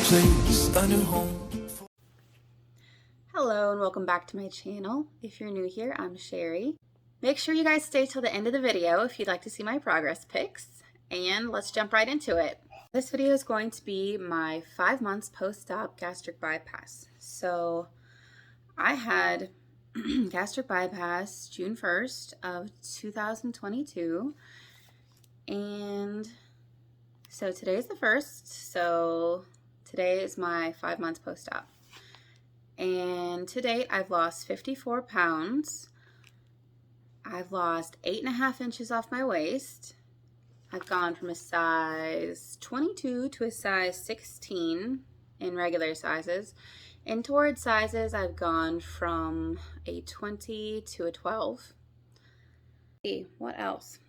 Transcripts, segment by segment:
place, a new home. Hello and welcome back to my channel. If you're new here, I'm Sherry. Make sure you guys stay till the end of the video if you'd like to see my progress pics, and let's jump right into it. This video is going to be my 5 months post-op gastric bypass. So I had gastric bypass June 1st of 2022, and so today's the 1st, so today is my 5 months post-op. And to date, I've lost 54 pounds. I've lost 8.5 inches off my waist. I've gone from a size 22 to a size 16 in regular sizes. In torrid sizes, I've gone from a 20 to a 12. Let's see, what else?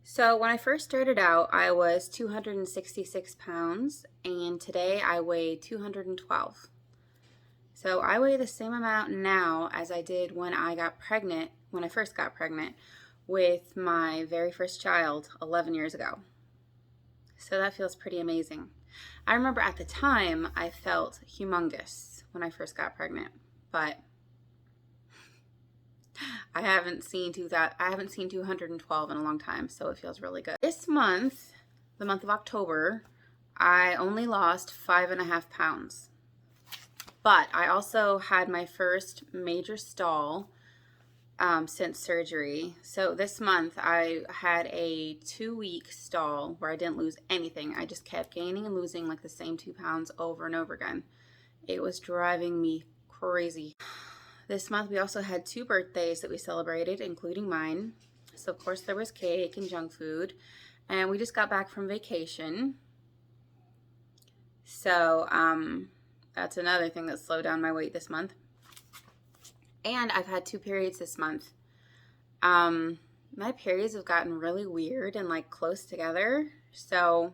So when I first started out, I was 266 pounds, and today I weigh 212. So I weigh the same amount now as I did when I first got pregnant with my very first child 11 years ago. So that feels pretty amazing. I remember at the time I felt humongous when I first got pregnant, but I haven't seen 212 in a long time, so it feels really good. This month, the month of October, I only lost 5.5 pounds. But I also had my first major stall since surgery. So this month I had a 2-week stall where I didn't lose anything. I just kept gaining and losing like the same 2 pounds over and over again. It was driving me crazy. This month we also had 2 birthdays that we celebrated, including mine. So of course there was cake and junk food, and we just got back from vacation. So that's another thing that slowed down my weight this month. And I've had 2 periods this month. My periods have gotten really weird and like close together. So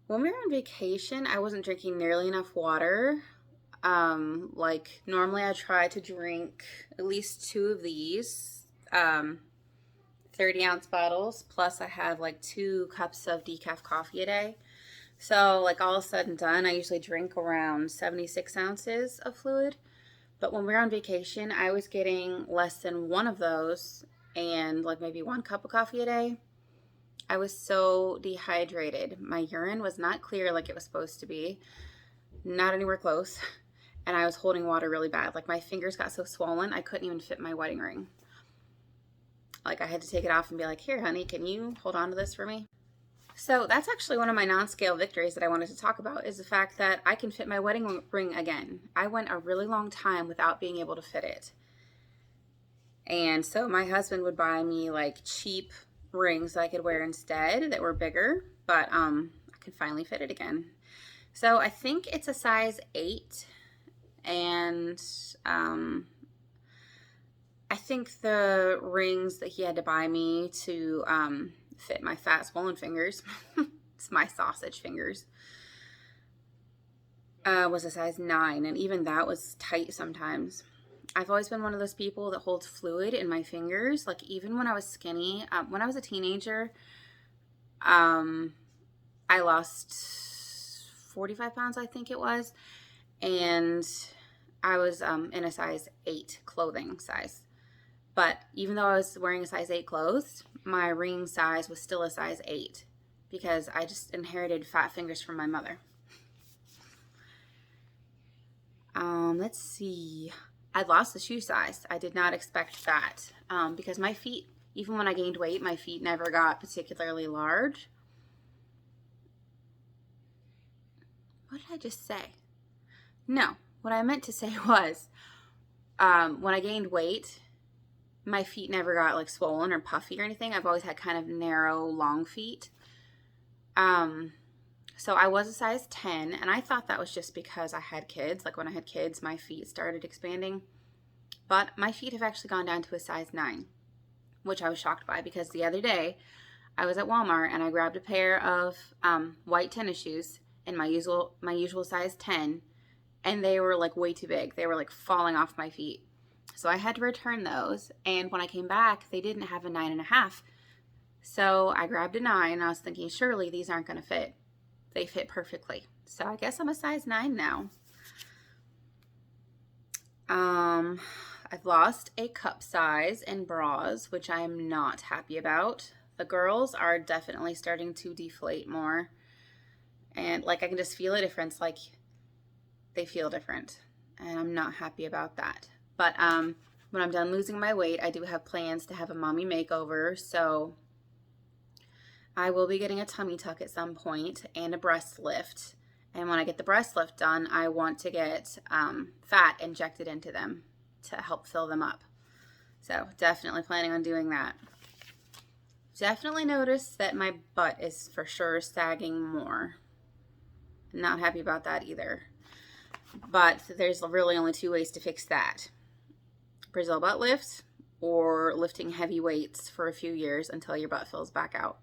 when we were on vacation, I wasn't drinking nearly enough water. Like normally I try to drink at least 2 of these 30-ounce bottles, plus I have like 2 cups of decaf coffee a day. So like all said and done, I usually drink around 76 ounces of fluid. But when we were on vacation, I was getting less than 1 of those and like maybe 1 cup of coffee a day. I was so dehydrated. My urine was not clear like it was supposed to be, not anywhere close. And I was holding water really bad. Like my fingers got so swollen, I couldn't even fit my wedding ring. Like I had to take it off and be like, here, honey, can you hold on to this for me? So that's actually one of my non-scale victories that I wanted to talk about, is the fact that I can fit my wedding ring again. I went a really long time without being able to fit it. And so my husband would buy me like cheap rings that I could wear instead that were bigger, but I could finally fit it again. So I think it's a size 8. And I think the rings that he had to buy me to fit my fat swollen fingers, it's my sausage fingers, was a size 9, and even that was tight sometimes. I've always been one of those people that holds fluid in my fingers. Like even when I was skinny, when I was a teenager, I lost 45 pounds, I think it was. And I was in a size 8 clothing size. But even though I was wearing a size 8 clothes, my ring size was still a size 8 because I just inherited fat fingers from my mother. Let's see. I lost the shoe size. I did not expect that because my feet, even when I gained weight, my feet never got particularly large. What did I just say? No, what I meant to say was when I gained weight, my feet never got like swollen or puffy or anything. I've always had kind of narrow, long feet. So I was a size 10, and I thought that was just because I had kids. Like when I had kids, my feet started expanding. But my feet have actually gone down to a size 9, which I was shocked by because the other day I was at Walmart and I grabbed a pair of white tennis shoes in my usual size 10, and they were like way too big. They were like falling off my feet. So I had to return those, and when I came back, they didn't have a 9.5. So I grabbed a 9 and I was thinking, surely these aren't going to fit. They fit perfectly. So I guess I'm a size 9 now. I've lost a cup size in bras, which I am not happy about. The girls are definitely starting to deflate more. And like I can just feel a difference, like they feel different. And I'm not happy about that. But when I'm done losing my weight, I do have plans to have a mommy makeover. So I will be getting a tummy tuck at some point and a breast lift. And when I get the breast lift done, I want to get fat injected into them to help fill them up. So definitely planning on doing that. Definitely noticed that my butt is for sure sagging more. Not happy about that either. But there's really only 2 ways to fix that. Brazil butt lift or lifting heavy weights for a few years until your butt fills back out.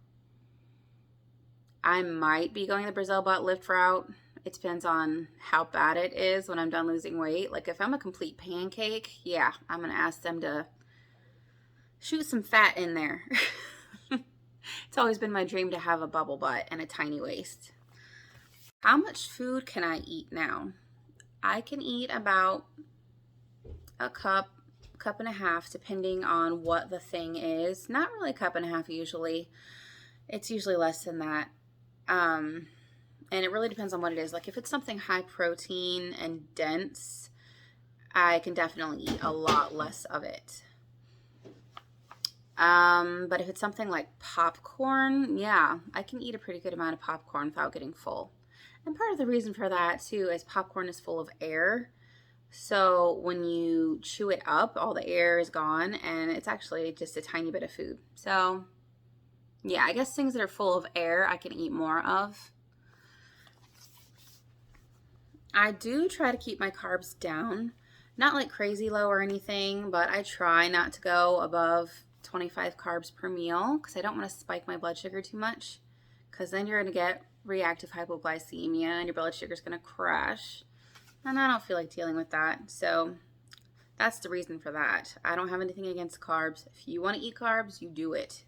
I might be going the Brazil butt lift route. It depends on how bad it is when I'm done losing weight. Like if I'm a complete pancake, yeah, I'm going to ask them to shoot some fat in there. It's always been my dream to have a bubble butt and a tiny waist. How much food can I eat now? I can eat about a cup and a half, depending on what the thing is. Not really a cup and a half usually. It's usually less than that. And it really depends on what it is. Like if it's something high protein and dense, I can definitely eat a lot less of it. But if it's something like popcorn, yeah, I can eat a pretty good amount of popcorn without getting full. And part of the reason for that too is popcorn is full of air. So when you chew it up, all the air is gone and it's actually just a tiny bit of food. So yeah, I guess things that are full of air I can eat more of. I do try to keep my carbs down. Not like crazy low or anything, but I try not to go above 25 carbs per meal because I don't want to spike my blood sugar too much, because then you're going to get reactive hypoglycemia and your blood sugar is going to crash. And I don't feel like dealing with that. So that's the reason for that. I don't have anything against carbs. If you want to eat carbs, you do it.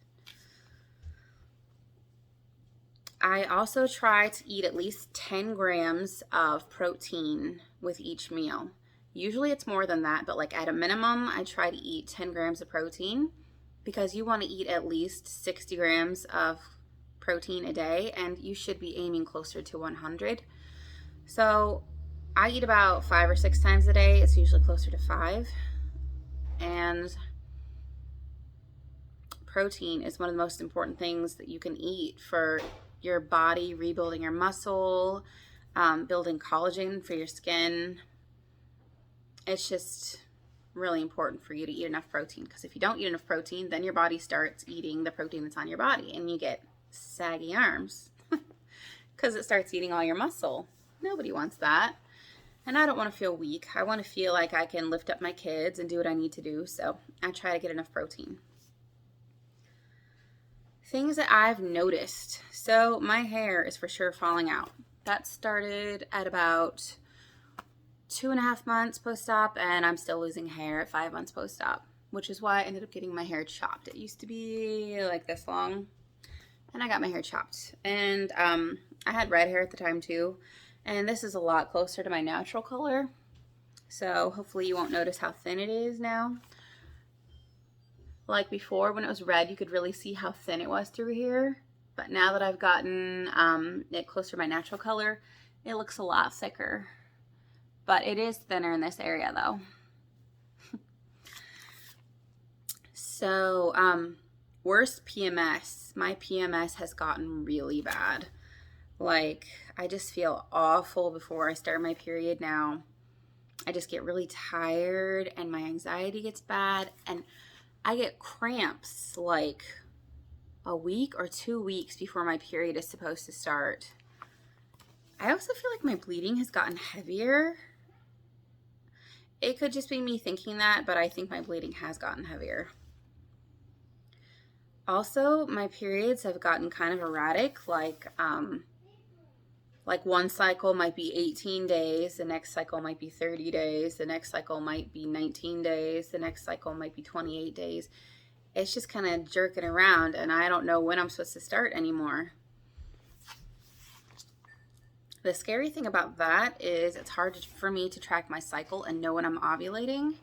I also try to eat at least 10 grams of protein with each meal. Usually it's more than that, but like at a minimum, I try to eat 10 grams of protein because you want to eat at least 60 grams of protein a day, and you should be aiming closer to 100. So I eat about 5 or 6 times a day. It's usually closer to 5. And protein is one of the most important things that you can eat for your body, rebuilding your muscle, building collagen for your skin. It's just really important for you to eat enough protein, because if you don't eat enough protein, then your body starts eating the protein that's on your body and you get saggy arms because it starts eating all your muscle. Nobody wants that. And I don't want to feel weak. I want to feel like I can lift up my kids and do what I need to do. So I try to get enough protein. Things that I've noticed. So my hair is for sure falling out. That started at about 2.5 months post-op, and I'm still losing hair at 5 months post-op, which is why I ended up getting my hair chopped. It used to be like this long, and I got my hair chopped. And I had red hair at the time too, and this is a lot closer to my natural color. So hopefully you won't notice how thin it is now. Like before, when it was red, you could really see how thin it was through here. But now that I've gotten it closer to my natural color, it looks a lot thicker. But it is thinner in this area though. So, worst PMS. My PMS has gotten really bad. Like, I just feel awful before I start my period now. I just get really tired and my anxiety gets bad, and I get cramps like a week or 2 weeks before my period is supposed to start. I also feel like my bleeding has gotten heavier. It could just be me thinking that, but I think my bleeding has gotten heavier. Also, my periods have gotten kind of erratic. Like one cycle might be 18 days, the next cycle might be 30 days, the next cycle might be 19 days, the next cycle might be 28 days. it's just kind of jerking around, and I don't know when I'm supposed to start anymore. The scary thing about that is it's hard for me to track my cycle and know when I'm ovulating.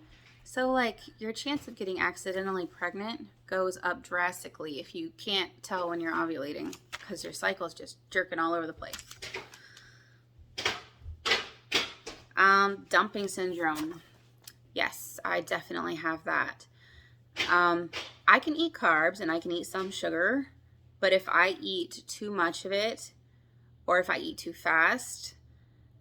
So, like, your chance of getting accidentally pregnant goes up drastically if you can't tell when you're ovulating, because your cycle is just jerking all over the place. Dumping syndrome. Yes, I definitely have that. I can eat carbs and I can eat some sugar, but if I eat too much of it, or if I eat too fast,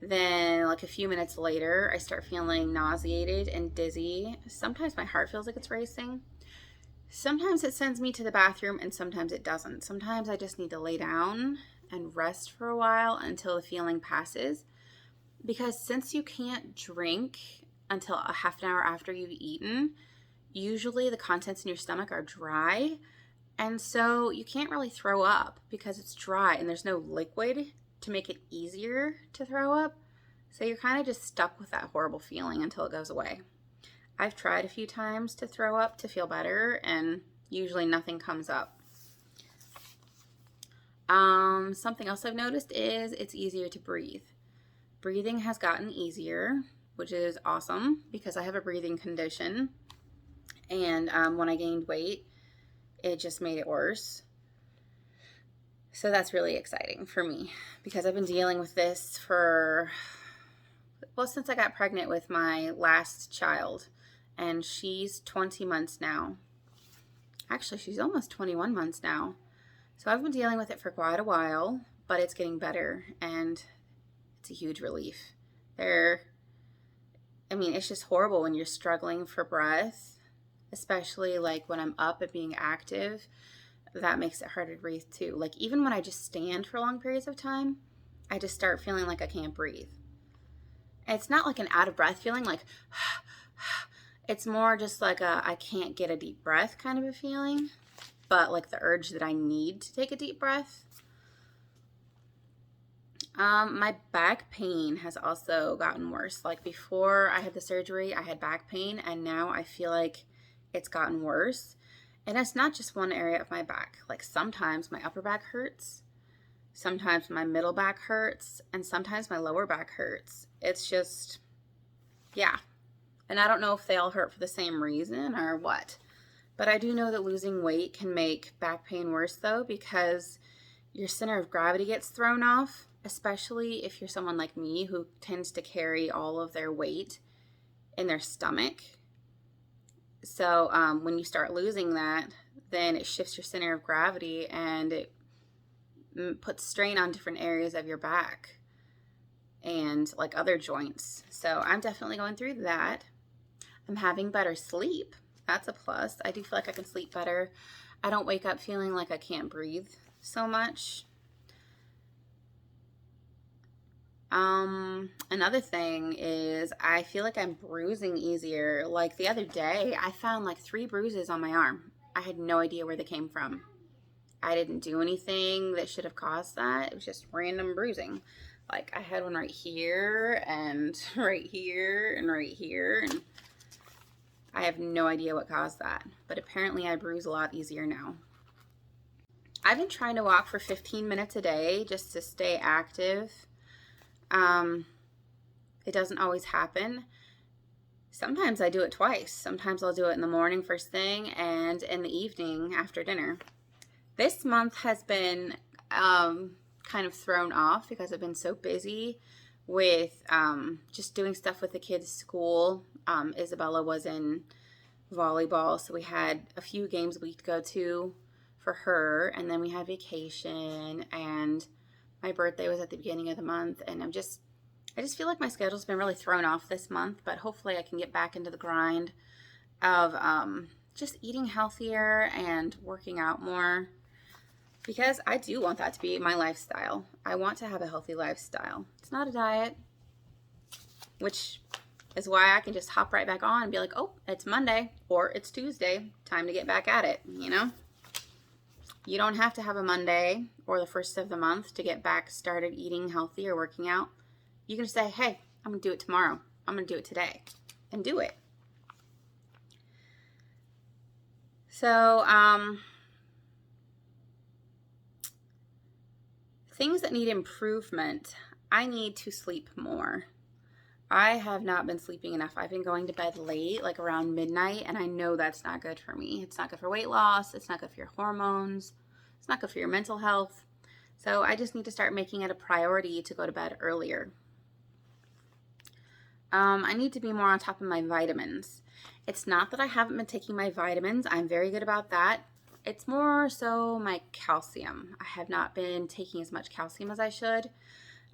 then like a few minutes later, I start feeling nauseated and dizzy. Sometimes my heart feels like it's racing. Sometimes it sends me to the bathroom and sometimes it doesn't. Sometimes I just need to lay down and rest for a while until the feeling passes. Because since you can't drink until a half an hour after you've eaten, usually the contents in your stomach are dry. And so you can't really throw up because it's dry and there's no liquid to make it easier to throw up. So you're kind of just stuck with that horrible feeling until it goes away. I've tried a few times to throw up to feel better, and usually nothing comes up. Something else I've noticed is it's easier to breathe. Breathing has gotten easier, which is awesome because I have a breathing condition. And when I gained weight, it just made it worse. So that's really exciting for me because I've been dealing with this since I got pregnant with my last child, and she's 20 months now. Actually, she's almost 21 months now. So I've been dealing with it for quite a while, but it's getting better, and it's a huge relief. It's just horrible when you're struggling for breath, especially like when I'm up and being active. That makes it harder to breathe too. Like even when I just stand for long periods of time, I just start feeling like I can't breathe. And it's not like an out of breath feeling, like it's more just like I can't get a deep breath kind of a feeling, but like the urge that I need to take a deep breath. My back pain has also gotten worse. Like before I had the surgery, I had back pain, and now I feel like it's gotten worse. And it's not just one area of my back. Like sometimes my upper back hurts, sometimes my middle back hurts, and sometimes my lower back hurts. It's just, yeah. And I don't know if they all hurt for the same reason or what. But I do know that losing weight can make back pain worse though, because your center of gravity gets thrown off, especially if you're someone like me who tends to carry all of their weight in their stomach. So when you start losing that, then it shifts your center of gravity and it puts strain on different areas of your back and like other joints. So I'm definitely going through that. I'm having better sleep. That's a plus. I do feel like I can sleep better. I don't wake up feeling like I can't breathe so much. Another thing is I feel like I'm bruising easier. Like the other day, I found like 3 bruises on my arm. I had no idea where they came from. I didn't do anything that should have caused that. It was just random bruising. Like I had one right here and right here and right here, and I have no idea what caused that. But apparently I bruise a lot easier now. I've been trying to walk for 15 minutes a day just to stay active. It doesn't always happen. Sometimes I do it twice. Sometimes I'll do it in the morning first thing and in the evening after dinner. This month has been kind of thrown off because I've been so busy with just doing stuff with the kids' school. Isabella was in volleyball, so we had a few games we could go to for her, and then we had vacation, and my birthday was at the beginning of the month, and I just feel like my schedule's been really thrown off this month, but hopefully I can get back into the grind of just eating healthier and working out more, because I do want that to be my lifestyle. I want to have a healthy lifestyle. It's not a diet, which is why I can just hop right back on and be like, oh, it's Monday or it's Tuesday, time to get back at it, you know? You don't have to have a Monday or the first of the month to get back started eating healthy or working out. You can say, hey, I'm going to do it tomorrow. I'm going to do it today, and do it. So, things that need improvement. I need to sleep more. I have not been sleeping enough. I've been going to bed late, like around midnight, and I know that's not good for me. It's not good for weight loss. It's not good for your hormones. It's not good for your mental health. So I just need to start making it a priority to go to bed earlier. I need to be more on top of my vitamins. It's not that I haven't been taking my vitamins. I'm very good about that. It's more so my calcium. I have not been taking as much calcium as I should.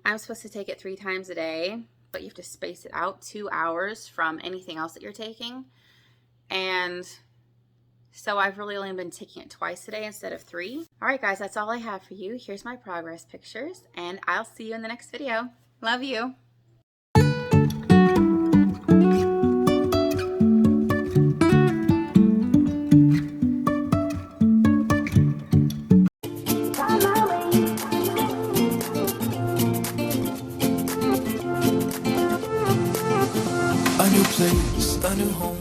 I'm supposed to take it 3 times a day, but you have to space it out 2 hours from anything else that you're taking. And so I've really only been taking it twice a day instead of 3. All right, guys, that's all I have for you. Here's my progress pictures, and I'll see you in the next video. Love you. A new place, a new home.